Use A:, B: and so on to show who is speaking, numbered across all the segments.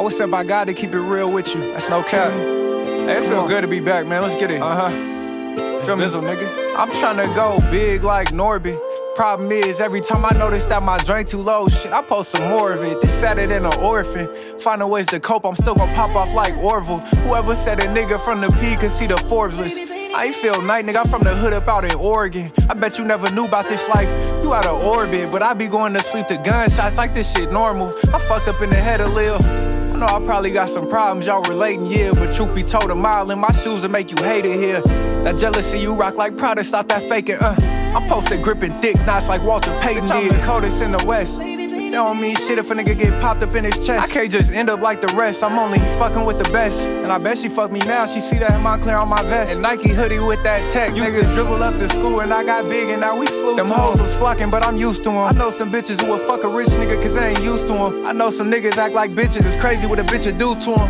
A: I was sent by God to keep it real with you. That's no cap. Hey, it feel good to be back, man. Let's get it. Feel me, nigga? I'm tryna go big like Norbit. Problem is, every time I notice that my drink too low, shit, I post some more of it. They sat it in an orphan. Finding ways to cope, I'm still gon' pop off like Orville. Whoever said a nigga from the P could see the Forbes list. I ain't feel night, nigga, I'm from the hood up out in Oregon. I bet you never knew about this life, you out of orbit. But I be going to sleep to gunshots like this shit normal. I fucked up in the head a little. I know I probably got some problems, y'all relating, yeah. But truth be told, a mile in my shoes will make you hate it here. That jealousy you rock like Prada, stop that faking, I'm posted gripping thick knots like Walter Payton did. The coldest in the West. That don't mean shit if a nigga get popped up in his chest. I can't just end up like the rest. I'm only fucking with the best. And I bet she fuck me now. She see that in my clear on my vest. And Nike hoodie with that tech. Used to dribble up to school and I got big and now we flew. Them hoes was flocking, but I'm used to them. I know some bitches who would fuck a rich nigga cause they ain't used to them. I know some niggas act like bitches. It's crazy what a bitch would do to them.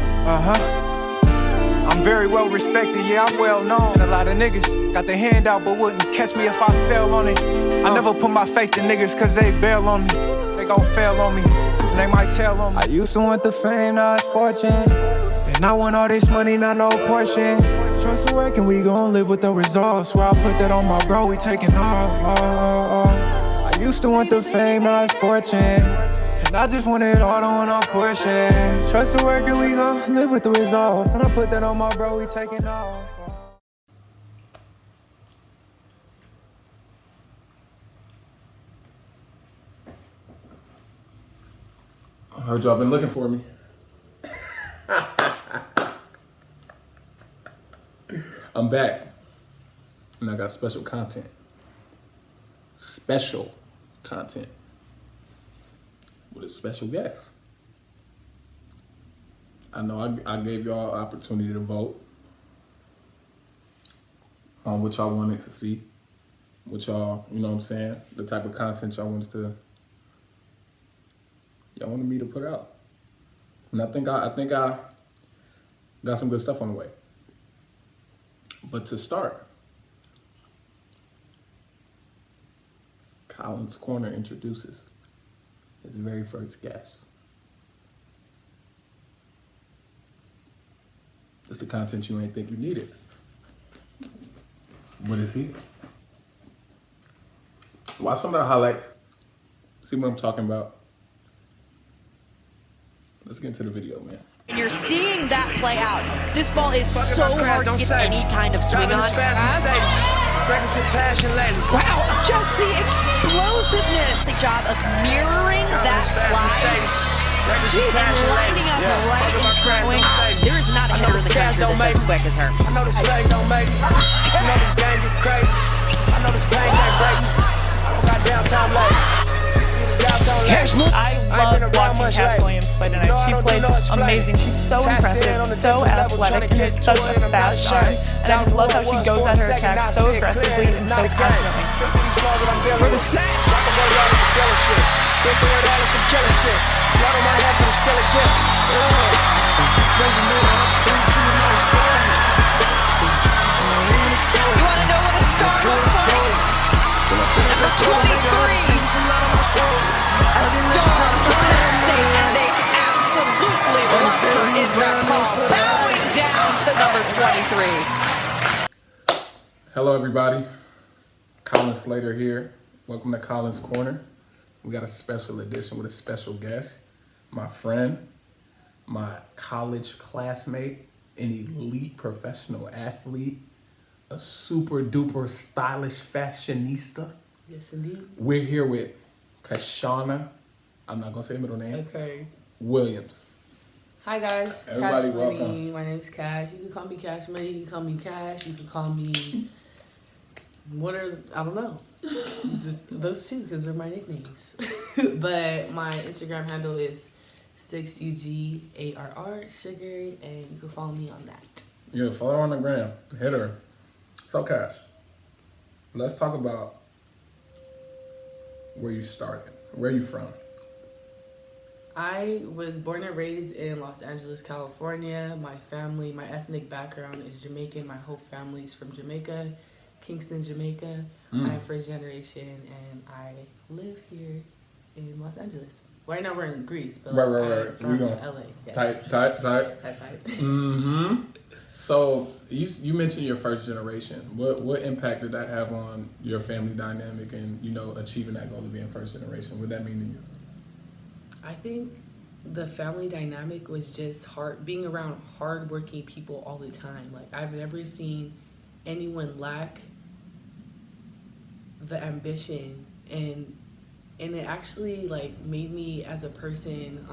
A: I'm very well respected, yeah, I'm well known. And a lot of niggas got their hand out but wouldn't catch me if I fell on it. I never put my faith in niggas cause they bail on me. They gon' fail on me, and they might tell on me. I used to want the fame, now it's fortune. And I want all this money, not no portion. Trust the work and we gon' live with the results. Where I put that on my bro, we taking off. I used to want the fame, now it's fortune. And I just want it all, don't want no portion. Trust the work and we gon' live with the results. And I put that on my bro, we taking off.
B: I heard y'all been looking for me. I'm back. And I got special content. Special content. With a special guest. I know I gave y'all an opportunity to vote on what y'all wanted to see. What y'all, you know what I'm saying? The type of content y'all wanted me to put out. And I think I got some good stuff on the way. But to start, Colin's Corner introduces his very first guest. It's the content you ain't think you needed. What is he? Watch some of the highlights. See what I'm talking about. Let's get into the video, man.
C: And you're seeing that play out. This ball is so hard to get any kind of swing on. Wow, just the explosiveness. The job of mirroring that slide. And lining up right in front wing. There is not a hitter in the country that's as quick as her.
D: I know this fame don't make me. I know this game get crazy. I know this pain can't break me. I don't got downtime late.
E: I love watching Cash Williams play tonight. She plays amazing. She's so impressive, so athletic, and has such a fast arm. And I just love how she goes at her attack so aggressively and so confidently.
C: For the set.
D: Been through it all, it's some killer shit. Blood on my head, but it's still a gift.
C: You want to know what a star looks like? Number 23. A star from Penn State, and they absolutely love her in their call. Bowing down to number 23.
B: Hello, everybody. Colin Slater here. Welcome to Colin's Corner. We got a special edition with a special guest. My friend, my college classmate, an elite professional athlete, a super duper stylish fashionista.
F: Yes, indeed.
B: We're here with Kashana, I'm not gonna say the middle name,
F: Okay.
B: Williams.
F: Hi guys.
B: Everybody
F: Cash
B: welcome.
F: Money. My name's Cash. You can call me Cash Money. You can call me Cash. You can call me I don't know. Just those two because they're my nicknames. But my Instagram handle is 6UG8RR Sugar, and you can follow me on that.
B: Yeah, follow her on the gram. Hit her. So Cash, let's talk about where you started. Where are you from?
F: I was born and raised in Los Angeles, California. My family, my ethnic background is Jamaican. My whole family is from Jamaica, Kingston, Jamaica. I'm first generation, and I live here in Los Angeles. Right now we're in Greece, but
B: Right.
F: I'm from
B: We going
F: LA. Yeah.
B: Type.
F: Type.
B: Mm-hmm. So you mentioned your first generation. What impact did that have on your family dynamic and achieving that goal of being first generation? What did that mean to you?
F: I think the family dynamic was just being around hardworking people all the time. Like I've never seen anyone lack the ambition, and it actually like made me as a person.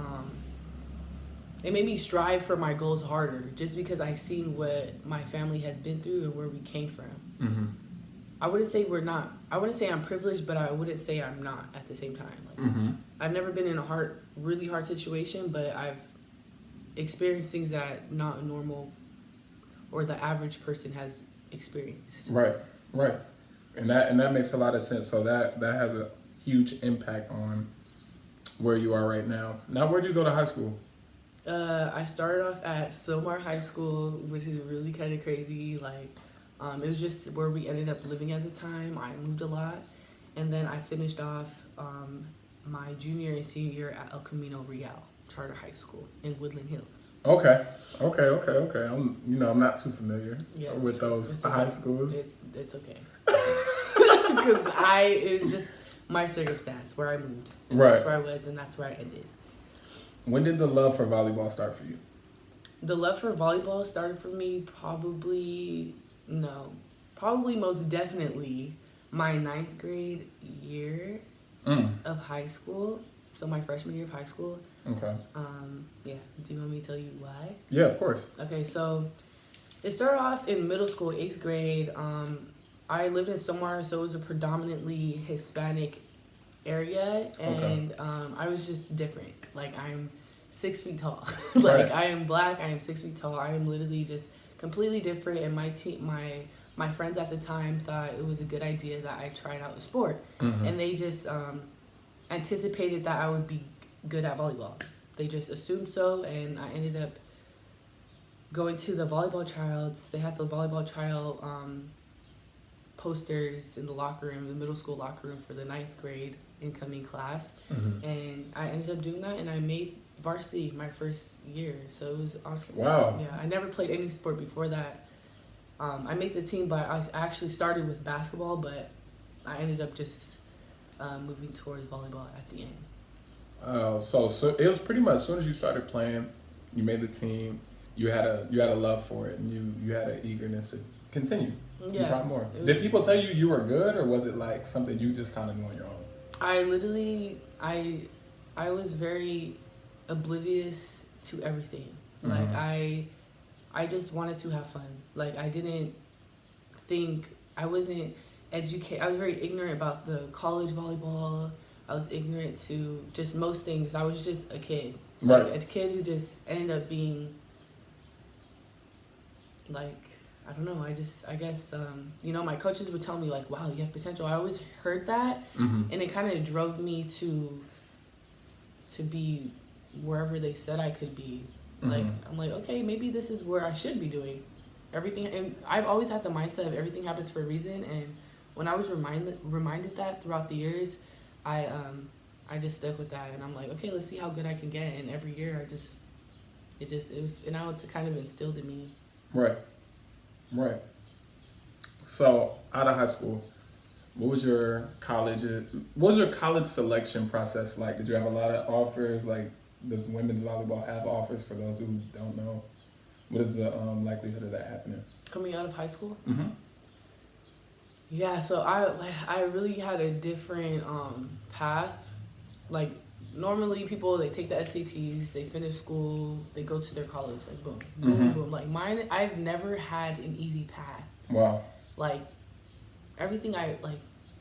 F: It made me strive for my goals harder, just because I seen what my family has been through and where we came from.
B: Mm-hmm.
F: I wouldn't say I'm privileged, but I wouldn't say I'm not at the same time. Like,
B: Mm-hmm.
F: I've never been in a really hard situation, but I've experienced things that not a normal or the average person has experienced.
B: Right. And that makes a lot of sense. So that has a huge impact on where you are right now. Now, where'd you go to high school?
F: I started off at Silmar High School, which is really kind of crazy. Like, it was just where we ended up living at the time. I moved a lot. And then I finished off my junior and senior year at El Camino Real Charter High School in Woodland Hills.
B: Okay. I'm not too familiar with those high
F: okay.
B: schools.
F: It's okay. Because it was just my circumstance where I moved. And
B: Right.
F: That's where I was, and that's where I ended.
B: When did the love for volleyball start for you?
F: The love for volleyball started for me probably most definitely my 9th grade year of high school. So my freshman year of high school.
B: Okay.
F: Yeah. Do you want me to tell you why?
B: Yeah, of course.
F: Okay, so it started off in middle school, 8th grade. I lived in somewhere, so it was a predominantly Hispanic area, and I was just different. Like, I'm 6 feet tall.
B: Right.
F: I am black. I am 6 feet tall. I am literally just completely different. And my friends at the time thought it was a good idea that I tried out the sport, and they just anticipated that I would be good at volleyball. They just assumed so, and I ended up going to the volleyball tryouts. They had the volleyball tryout posters in the locker room, the middle school locker room for the 9th grade incoming class. And I ended up doing that, and I made varsity my first year. So it was awesome.
B: Wow.
F: Yeah, I never played any sport before that. I made the team, but I actually started with basketball, but I ended up just moving towards volleyball at the end.
B: So it was pretty much as soon as you started playing, you made the team, you had a love for it, and you had an eagerness to continue.
F: Yeah.
B: Try more. Did people tell you were good, or was it like something you just kind of knew on your own?
F: I literally, I was very oblivious to everything. Like, I just wanted to have fun. Like, I didn't think, I wasn't educated. I was very ignorant about the college volleyball. I was ignorant to just most things. I was just a kid.
B: Right.
F: Like, a kid who just ended up being, like, I don't know, I guess, my coaches would tell me, like, wow, you have potential. I always heard that, and it kind of drove me to be wherever they said I could be. Like, I'm like, okay, maybe this is where I should be doing everything. And I've always had the mindset of everything happens for a reason. And when I was reminded that throughout the years, I just stuck with that. And I'm like, okay, let's see how good I can get. And every year, it was, and now it's kind of instilled in me.
B: Right. So out of high school, what was your college selection process like? Did you have a lot of offers? Like, does women's volleyball have offers? For those who don't know, what is the likelihood of that happening?
F: Coming out of high school? Yeah, so I really had a different path. Like, normally people, they take the SATs, they finish school, they go to their college, like boom, boom, boom. Like, mine, I've never had an easy path.
B: Wow.
F: Like, everything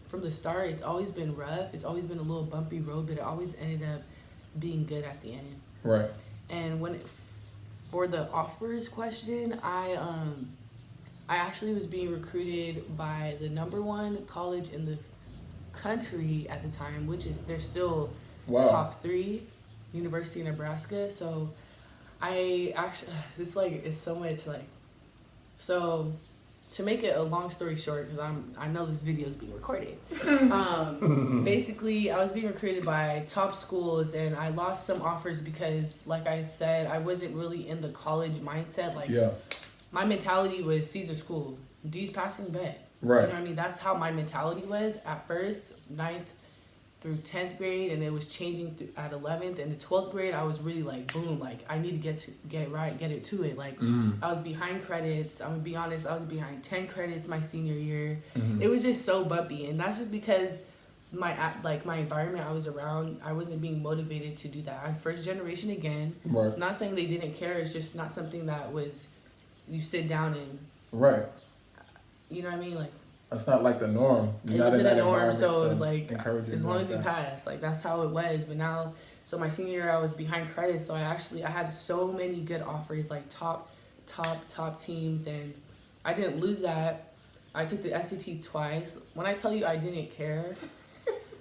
F: from the start, it's always been rough. It's always been a little bumpy road, but it always ended up being good at the end.
B: Right.
F: And for the offers question, I actually was being recruited by the #1 college in the country at the time, which is, they're still top 3, University of Nebraska. So I actually, it's so much, like, so to make it a long story short, because I know this video is being recorded. Basically, I was being recruited by top schools, and I lost some offers because, like I said, I wasn't really in the college mindset. Like, my mentality was Caesar School, D's passing, bet.
B: Right.
F: You know what I mean? That's how my mentality was at first, 9th through 10th grade, and it was changing at 11th and the 12th grade. I was really like, boom, like I need to get it to it. Like I was behind credits. I'm gonna be honest, I was behind 10 credits my senior year. It was just so bumpy, and that's just because my environment I was around, I wasn't being motivated to do that. I'm first generation again.
B: Right.
F: I'm not saying they didn't care. It's just not something that was you sit down and you know what I mean, like.
B: That's not like the norm.
F: It wasn't the norm, so like as long as you pass, like that's how it was. But now, so my senior year I was behind credits, so I had so many good offers, like top teams, and I didn't lose that. I took the SAT twice. When I tell you I didn't care,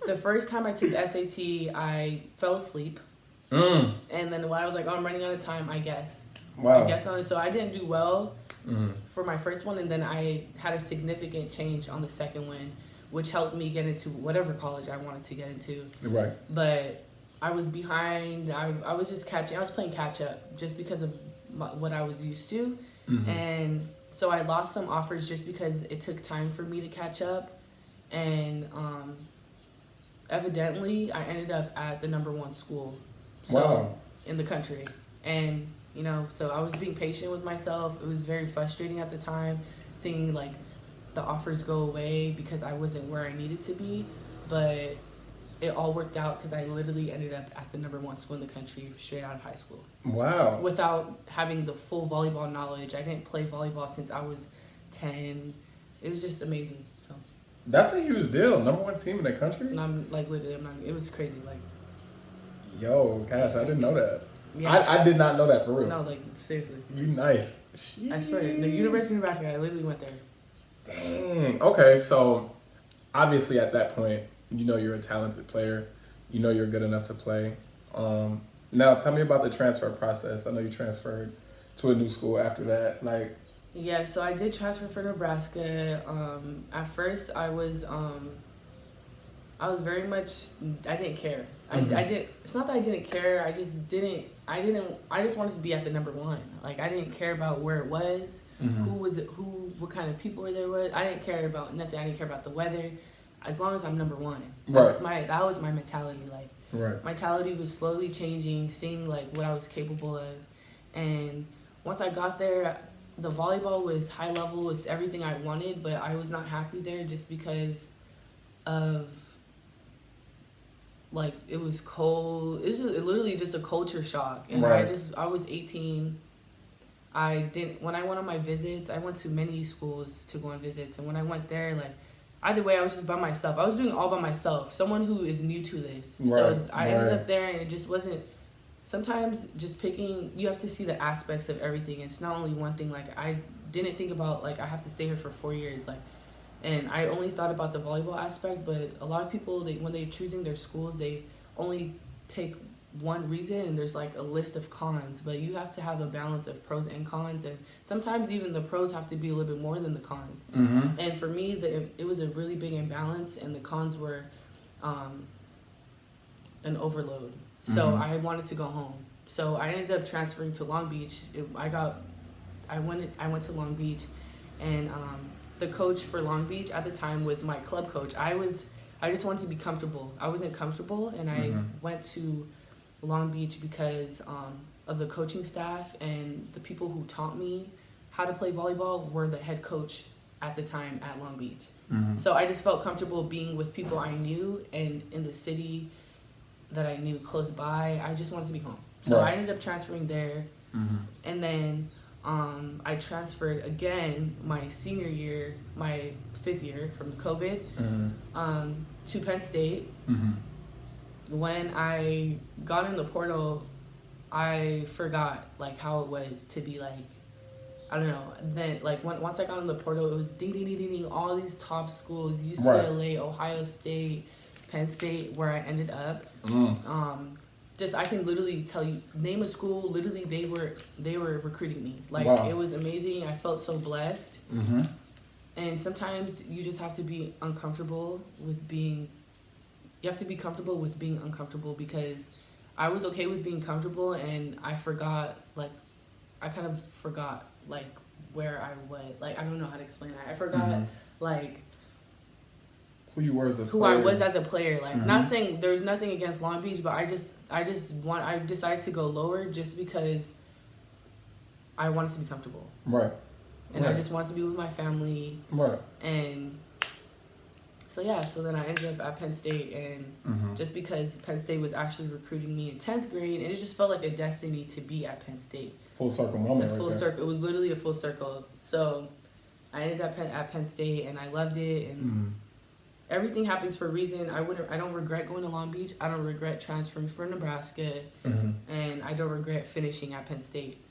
F: the first time I took the SAT I fell asleep, and then when I was like, oh, I'm running out of time, I guess.
B: Wow.
F: I guess so I didn't do well. For my first one, and then I had a significant change on the second one, which helped me get into whatever college I wanted to get into.
B: Right.
F: But I was behind. I was just catching. I was playing catch up just because of what I was used to, and so I lost some offers just because it took time for me to catch up, and evidently I ended up at the #1 school, in the country, and. You know, so I was being patient with myself. It was very frustrating at the time, seeing like the offers go away because I wasn't where I needed to be. But it all worked out because I literally ended up at the #1 school in the country straight out of high school.
B: Wow.
F: Without having the full volleyball knowledge. I didn't play volleyball since I was 10. It was just amazing. So
B: that's a huge deal. #1 team in the country?
F: And I'm like literally, it was crazy. Like,
B: yo, Cash, I didn't know that.
F: Yeah.
B: I did not know that for real.
F: No, like seriously.
B: You nice.
F: I swear, the University of Nebraska, I literally went there.
B: Dang. Okay, so obviously at that point, you know you're a talented player. You know you're good enough to play. Now tell me about the transfer process. I know you transferred to a new school after that. Like.
F: Yeah, so I did transfer for Nebraska. At first, I was very much. I didn't care. I did. It's not that I didn't care. I just didn't. I just wanted to be at the #1. Like I didn't care about where it was, who was it, what kind of people there was. I didn't care about nothing. I didn't care about the weather, as long as I'm #1. That was my mentality. Like mentality was slowly changing, seeing like what I was capable of, and once I got there, the volleyball was high level. It's everything I wanted, but I was not happy there just because of. Like it was cold. It was literally just a culture shock, and I was 18. When I went on my visits, I went to many schools to go on visits, and when I went there, like either way, I was just by myself. I was doing all by myself. Someone who is new to this, so I ended up there, and it just wasn't. Sometimes just picking, you have to see the aspects of everything. It's not only one thing. Like I didn't think about like I have to stay here for 4 years, like. And I only thought about the volleyball aspect, but a lot of people, when they're choosing their schools, they only pick one reason, and there's like a list of cons. But you have to have a balance of pros and cons, and sometimes even the pros have to be a little bit more than the cons. And for me, it was a really big imbalance, and the cons were an overload. So I wanted to go home. So I ended up transferring to Long Beach. I went to Long Beach, and the coach for Long Beach at the time was my club coach. I just wanted to be comfortable. I wasn't comfortable, and I went to Long Beach because of the coaching staff, and the people who taught me how to play volleyball were the head coach at the time at Long Beach. So I just felt comfortable being with people I knew and in the city that I knew close by. I just wanted to be home. So I ended up transferring there, and then I transferred again my senior year, my 5th year from COVID, to Penn State. When I got in the portal, I forgot like how it was to be like, I don't know. Then like once I got in the portal, it was ding ding ding ding ding, all these top schools, UCLA, Ohio State, Penn State, where I ended up. Just I can literally tell you, name a school. Literally, they were recruiting me. Like it was amazing. I felt so blessed. And sometimes you just have to be uncomfortable with being. You have to be comfortable with being uncomfortable, because I was okay with being comfortable, and I forgot, like, I kind of forgot, like, where I was. Like, I don't know how to explain that. I forgot, like,
B: who you were as a
F: who
B: player.
F: I was as a player. Like, not saying there's nothing against Long Beach, but I decided to go lower just because I wanted to be comfortable.
B: Right.
F: And I just wanted to be with my family.
B: Right.
F: And so, yeah, so then I ended up at Penn State, and just because Penn State was actually recruiting me in 10th grade, and it just felt like a destiny to be at Penn State.
B: Full circle moment
F: A full circle. It was literally a full circle. So I ended up at Penn State, and I loved it, and everything happens for a reason. I don't regret going to Long Beach. I don't regret transferring from Nebraska, and I don't regret finishing at Penn State.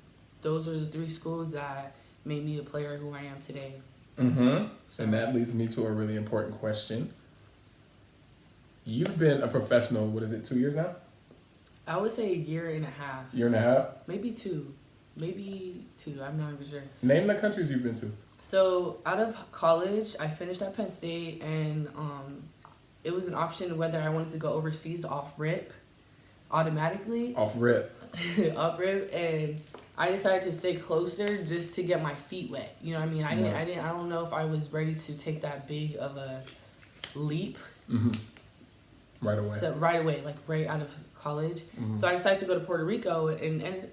F: Those are the 3 schools that made me the player who I am today.
B: So. And that leads me to a really important question. You've been a professional, 2 years now?
F: I would say a year and a half.
B: Year and a half?
F: Maybe 2. Maybe 2. I'm not even sure.
B: Name the countries you've been to.
F: So out of college, I finished at Penn State, and it was an option whether I wanted to go overseas off rip, automatically.
B: Off rip.
F: Off rip, and I decided to stay closer just to get my feet wet. You know what I mean? I don't know if I was ready to take that big of a leap.
B: Right away.
F: So right away, like right out of college. So I decided to go to Puerto Rico, and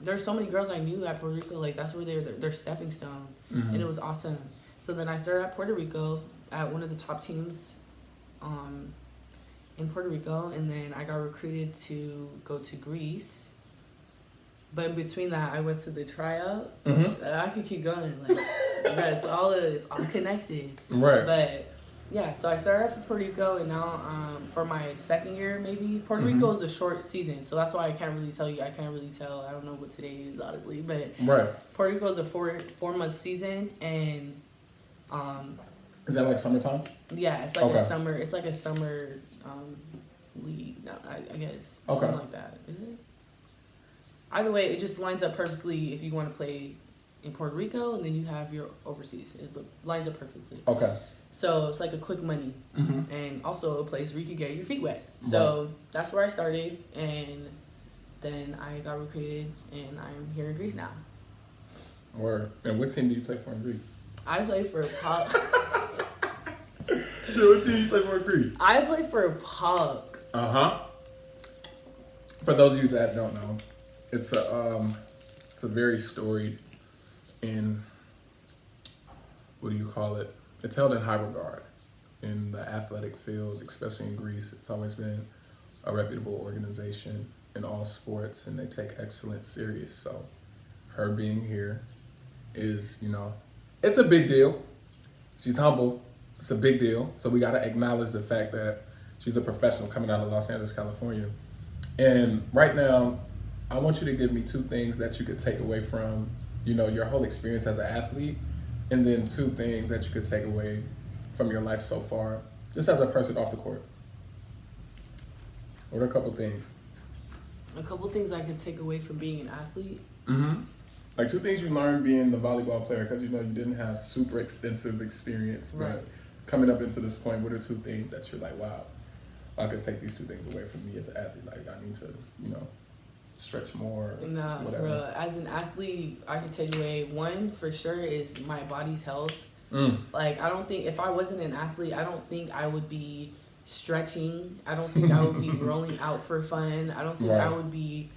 F: there's so many girls I knew at Puerto Rico. Like, that's where their stepping stone, and it was awesome. So then I started at Puerto Rico at one of the top teams, in Puerto Rico, and then I got recruited to go to Greece. But in between that, I went to the tryout. I could keep going. Like, it's all connected.
B: Right.
F: But yeah, so I started off in Puerto Rico, and now for my second year, maybe Puerto Rico is a short season, so that's why I can't really tell you. I don't know what today is, honestly. But Puerto Rico is a 4-month season, and
B: is that like summertime?
F: Yeah, it's like a summer. It's like a summer league. No, I guess something like that. Is it? Either way, it just lines up perfectly if you want to play in Puerto Rico, and then you have your overseas. It lines up perfectly. Okay. So it's like a quick money, and also a place where you could get your feet wet. So that's where I started, and then I got recruited, and I'm here in Greece now.
B: Word. And what team do you play for in Greece?
F: I play for PAOK.
B: What team do you play for in Greece?
F: I play for PAOK.
B: For those of you that don't know, it's a very storied and what do you call it? It's held in high regard in the athletic field, especially in Greece. It's always been a reputable organization in all sports, and they take excellence serious. So her being here is, it's a big deal. She's humble. It's a big deal. So we got to acknowledge the fact that she's a professional coming out of Los Angeles, California. And right now, I want you to give me 2 things that you could take away from, your whole experience as an athlete, and then 2 things that you could take away from your life so far, just as a person off the court. What are a couple things?
F: A couple things I could take away from being an athlete?
B: Like 2 things you learned being the volleyball player, because you didn't have super extensive experience.
F: Right.
B: But coming up into this point, what are 2 things that you're like, wow, I could take these 2 things away from me as an athlete? Like, I need to, stretch more.
F: Nah,
B: whatever.
F: bro. As an athlete, I can take away 1 for sure is my body's health. Like, I don't think, if I wasn't an athlete, I don't think I would be stretching. I don't think I would be rolling out for fun. I don't think I would be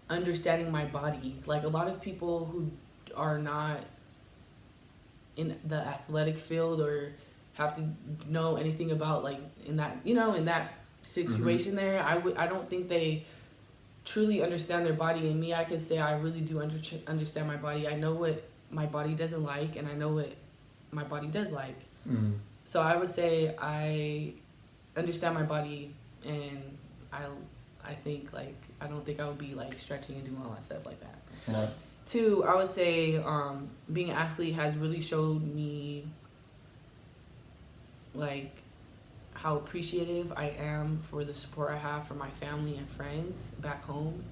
F: understanding my body. Like, a lot of people who are not in the athletic field or have to know anything about, like, in that situation there, I don't think they truly understand their body. And me, I could say I really do understand my body. I know what my body doesn't like, and I know what my body does like. So I would say I understand my body, and I think, like, I don't think I would be, like, stretching and doing all that stuff like that.
B: Right.
F: 2, I would say being an athlete has really showed me, like, how appreciative I am for the support I have from my family and friends back home.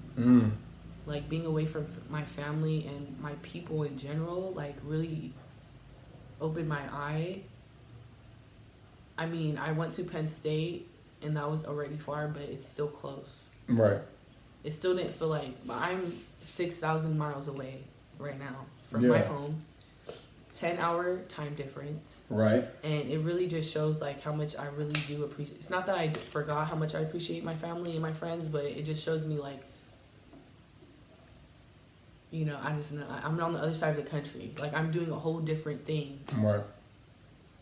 F: Like, being away from my family and my people in general, like, really opened my eye, I mean, I went to Penn State, and that was already far, but it's still close.
B: Right.
F: It still didn't feel like, but I'm 6,000 miles away right now from my home. 10-hour time difference.
B: Right.
F: And it really just shows like how much I really do appreciate. It's not that I forgot how much I appreciate my family and my friends, but it just shows me like, you know, I just know I'm on the other side of the country. Like I'm doing a whole different thing.
B: Right.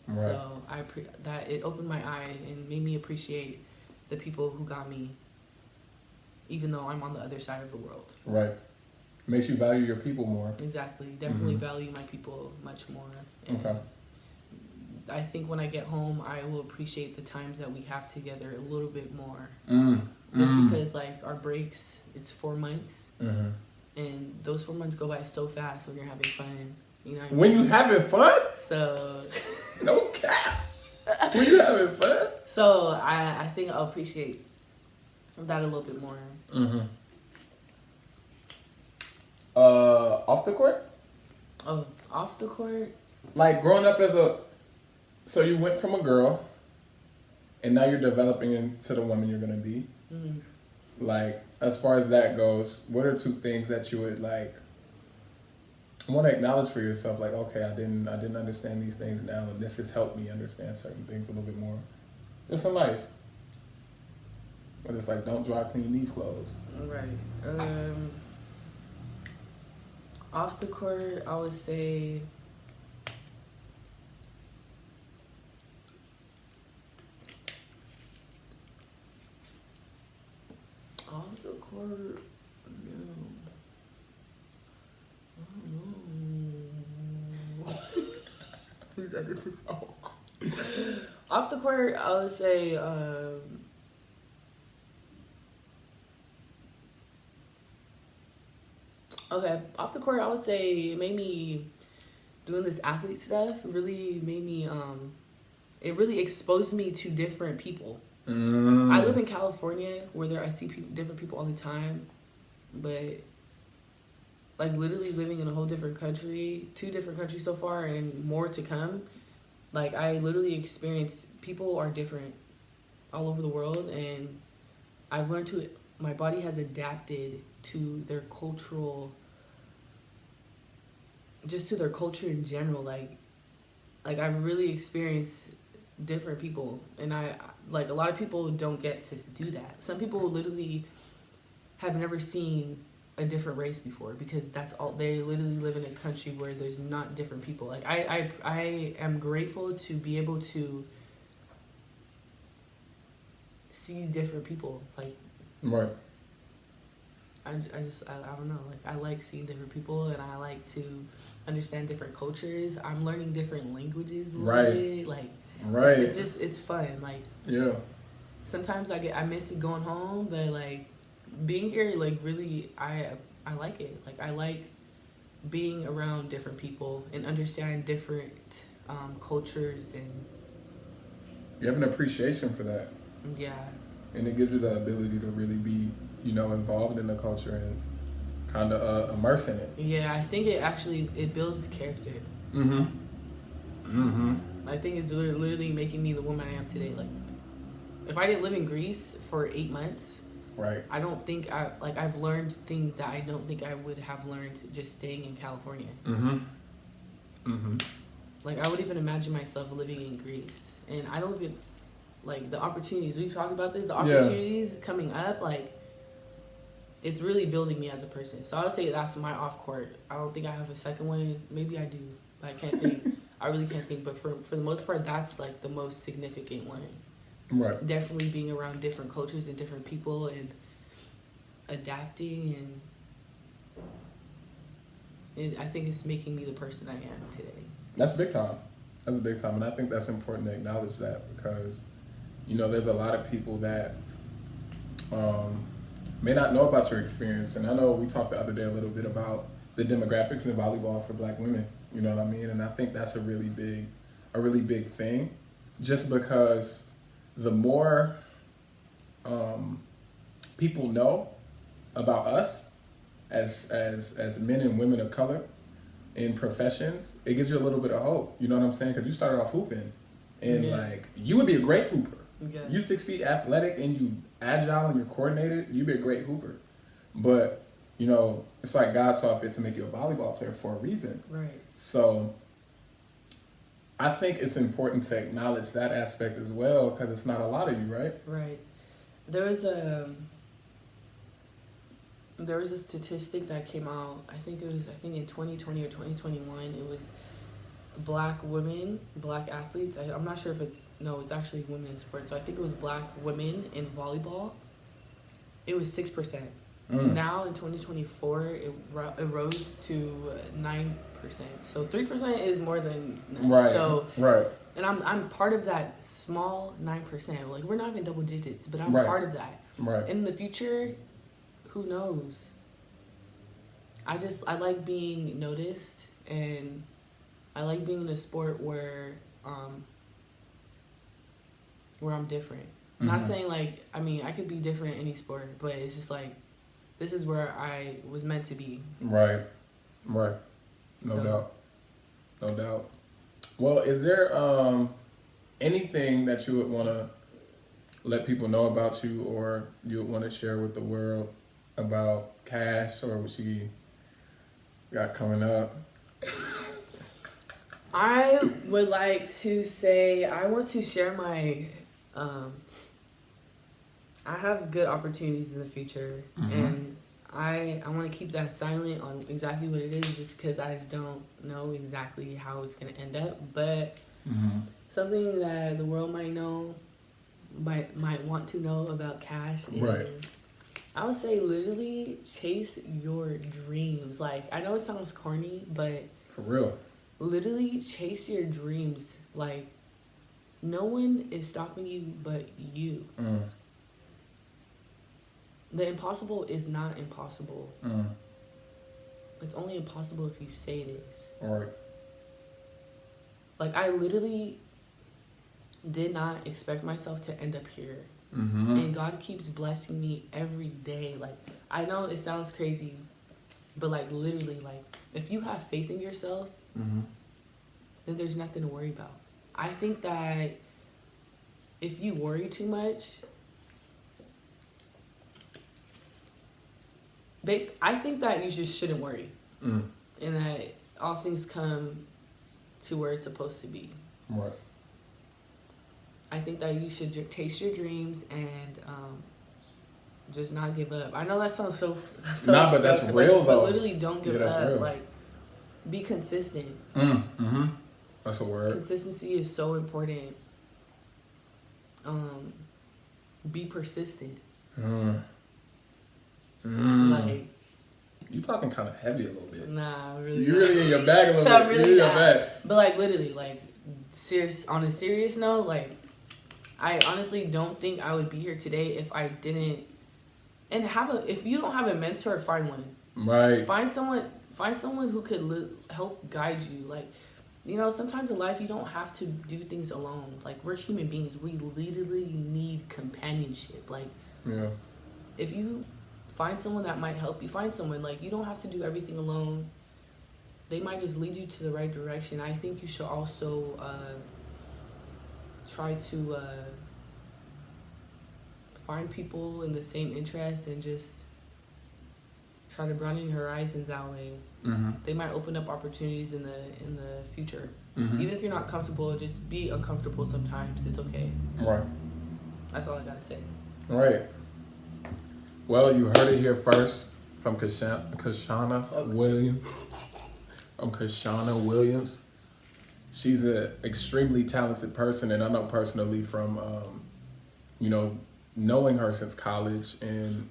B: Right.
F: So that it opened my eye and made me appreciate the people who got me, even though I'm on the other side of the world.
B: Right. Makes you value your people more.
F: Exactly. Definitely value my people much more. And
B: Okay.
F: I think when I get home, I will appreciate the times that we have together a little bit more. Just because like our breaks, it's 4 months. And those 4 months go by so fast when you're having fun. You know what I mean?
B: When you having fun?
F: So...
B: No cap. When you having fun?
F: So I think I'll appreciate that a little bit more.
B: Off the court?
F: Oh, off the court?
B: Like growing up so you went from a girl, and now you're developing into the woman you're gonna be. Like, as far as that goes, what are 2 things that you would like want to acknowledge for yourself? Like, okay, I didn't understand these things now, and this has helped me understand certain things a little bit more. Just in life. But it's like, don't dry clean these clothes.
F: Right. Off the court, I would say... Off the court... Off the court, I would say... Okay, off the court, I would say it made me, doing this athlete stuff, really made me, it really exposed me to different people. I live in California, where I see different people all the time, but, like, literally living in a whole different country, 2 different countries so far, and more to come, like, I literally experienced, people are different all over the world, and I've learned my body has adapted to their cultural, just to their culture in general. Like I've really experienced different people, and I like a lot of people don't get to do that. Some people literally have never seen a different race before, because that's all, they literally live in a country where there's not different people. Like I am grateful to be able to see different people. Like,
B: right.
F: I don't know, like I like seeing different people, and I like to understand different cultures. I'm learning different languages a little bit. Like, it's fun. Like,
B: yeah,
F: sometimes I miss it going home, but like being here, like really I like it. Like I like being around different people and understanding different cultures, and
B: you have an appreciation for that.
F: Yeah.
B: And it gives you the ability to really be, you know, involved in the culture and kind of immerse in it.
F: Yeah, I think it builds character. I think it's literally making me the woman I am today. Like, if I didn't live in Greece for 8 months,
B: right,
F: I don't think I've learned things that I don't think I would have learned just staying in California. Like, I would even imagine myself living in Greece, and I don't even, like, the opportunities, we've talked about this, the opportunities coming up, like, it's really building me as a person. So I would say that's my off court. I don't think I have a second one. Maybe I do, but I can't think. I really can't think. But for the most part, that's like the most significant one.
B: Right.
F: Definitely being around different cultures and different people and adapting, and I think it's making me the person I am today.
B: That's big time. That's a big time, and I think that's important to acknowledge that, because, you know, there's a lot of people that may not know about your experience. And I know we talked the other day a little bit about the demographics in volleyball for Black women, you know what I mean? And I think that's a really big thing, just because the more people know about us as men and women of color in professions, it gives you a little bit of hope. You know what I'm saying? Because you started off hooping, and like you would be a great hooper.
F: Yeah.
B: You 6 feet athletic and you agile and you're coordinated. You'd be a great hooper. But you know, it's like God saw fit to make you a volleyball player for a reason.
F: Right.
B: So I think it's important to acknowledge that aspect as well, because it's not a lot of you, right?
F: Right. There was a statistic that came out. I think in 2020 or 2021. It was black athletes. I'm not sure if it's actually women in sports. So I think it was black women in volleyball. It was 6%. Now in 2024, it rose to 9%. So 3% is more than 9.
B: Right.
F: So
B: right.
F: And I'm part of that small 9%. Like, we're not even double digits, but I'm
B: Right.
F: part of that.
B: Right.
F: In the future, who knows? I like being noticed, and I like being in a sport where I'm different. I'm not saying like, I mean, I could be different in any sport, but it's just like, this is where I was meant to be.
B: Right. Right. No doubt. Well, is there anything that you would want to let people know about you, or you would want to share with the world about Cash, or what she got coming up?
F: I would like to say, I want to share my, I have good opportunities in the future, and I want to keep that silent on exactly what it is, just because I just don't know exactly how it's going to end up. But something that the world might want to know about Cash is,
B: Right.
F: I would say, literally chase your dreams. Like, I know it sounds corny, but
B: For real.
F: literally chase your dreams. Like, no one is stopping you but you. The impossible is not impossible. It's only impossible if you say it is.
B: All right.
F: Like, I literally did not expect myself to end up here. And God keeps blessing me every day. Like, I know it sounds crazy, but like, literally, like, if you have faith in yourself, then there's nothing to worry about. I think that if you worry too much, I think that you just shouldn't worry. And that all things come to where it's supposed to be.
B: Right.
F: I think that you should taste your dreams and just not give up. I know that sounds so
B: Nah, but that's real, though.
F: But literally, don't give
B: that's
F: up.
B: real.
F: Like, be consistent.
B: That's a word.
F: Consistency is so important. Be persistent. Like,
B: You talking kind of heavy a little bit.
F: nah, really.
B: You really in your bag a little
F: I'm
B: bit.
F: really
B: You're in your
F: not.
B: bag.
F: But like, literally, like, on a serious note, like, I honestly don't think I would be here today if I didn't. And if you don't have a mentor, find one.
B: Right.
F: Find someone who could help guide you. Like, you know, sometimes in life you don't have to do things alone. Like, we're human beings. We literally need companionship. Like,
B: Yeah.
F: if you find someone that might help you, find someone. Like, you don't have to do everything alone. They might just lead you to the right direction. I think you should also try to find people in the same interests and just try to broaden your horizons that way. They might open up opportunities in the future. Even if you're not comfortable, just be uncomfortable sometimes. It's okay.
B: Right.
F: That's all I gotta say.
B: Right. Well, you heard it here first from Kashana Williams. From Kashana Williams. She's an extremely talented person, and I know personally from, knowing her since college and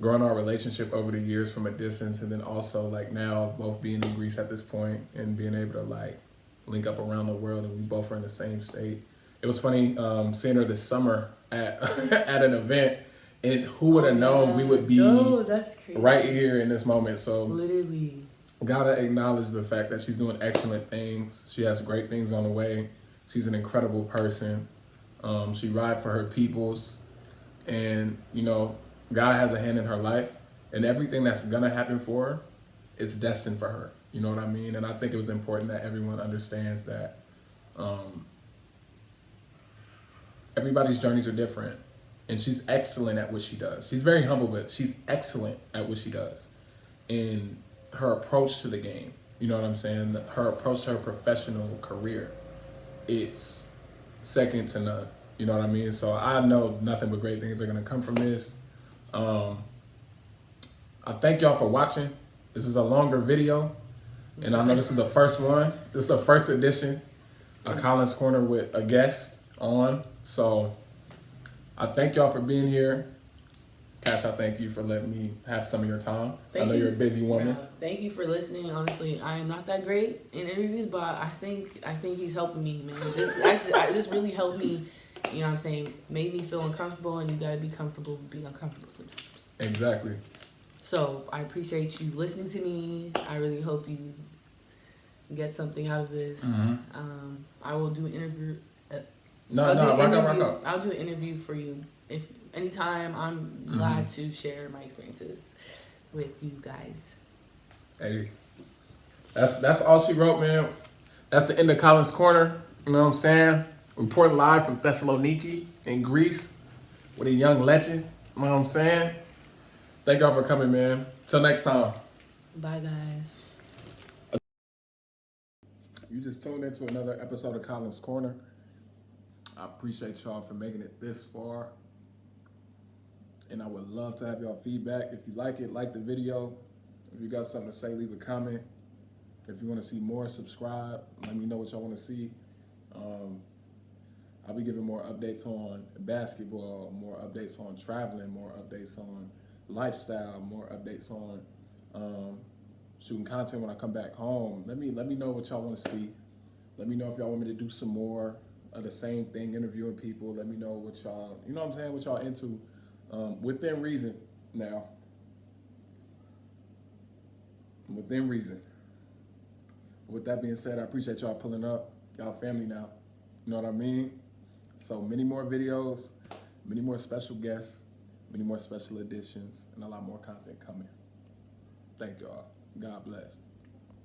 B: growing our relationship over the years from a distance, and then also like now both being in Greece at this point and being able to like link up around the world, and we both are in the same state. It was funny seeing her this summer at at an event, and who would have known we would be
F: that's crazy.
B: right here in this moment. So
F: Literally.
B: gotta acknowledge the fact that she's doing excellent things. She has great things on the way. She's an incredible person. She ride for her peoples, and God has a hand in her life, and everything that's gonna happen for her it's destined for her. You know what I mean? And I think it was important that everyone understands that everybody's journeys are different. And she's excellent at what she does. She's very humble, but she's excellent at what she does. And her approach to the game, you know what I'm saying? Her approach to her professional career, it's second to none. You know what I mean? So I know nothing but great things are going to come from this. I thank y'all for watching. This is a longer video, and I know this is the first one. This is the first edition of Colin's Corner with a guest on. So I thank y'all for being here. Cash, I thank you for letting me have some of your time. I know you're a busy woman.
F: Thank you for listening. Honestly, I am not that great in interviews, but I think he's helping me, man. This really helped me. You know what I'm saying? Made me feel uncomfortable, and you gotta be comfortable being uncomfortable sometimes.
B: Exactly.
F: So I appreciate you listening to me. I really hope you get something out of this.
B: Mm-hmm.
F: I will do an interview.
B: Rock out.
F: I'll do an interview for you if anytime. I'm glad to share my experiences with you guys.
B: Hey, that's all she wrote, man. That's the end of Colin's Corner. You know what I'm saying? Reporting live from Thessaloniki in Greece with a young legend. You know what I'm saying? Thank y'all for coming, man. Till next time.
F: Bye, guys.
B: You just tuned into another episode of Colin's Corner. I appreciate y'all for making it this far. And I would love to have y'all feedback. If you like it, like the video. If you got something to say, leave a comment. If you want to see more, subscribe. Let me know what y'all want to see. I'll be giving more updates on basketball, more updates on traveling, more updates on lifestyle, more updates on shooting content when I come back home. Let me know what y'all want to see. Let me know if y'all want me to do some more of the same thing, interviewing people. Let me know what y'all, you know what I'm saying, what y'all into. Within reason now. Within reason. With that being said, I appreciate y'all pulling up. Y'all family now. You know what I mean? So many more videos, many more special guests, many more special editions, and a lot more content coming. Thank y'all. God bless.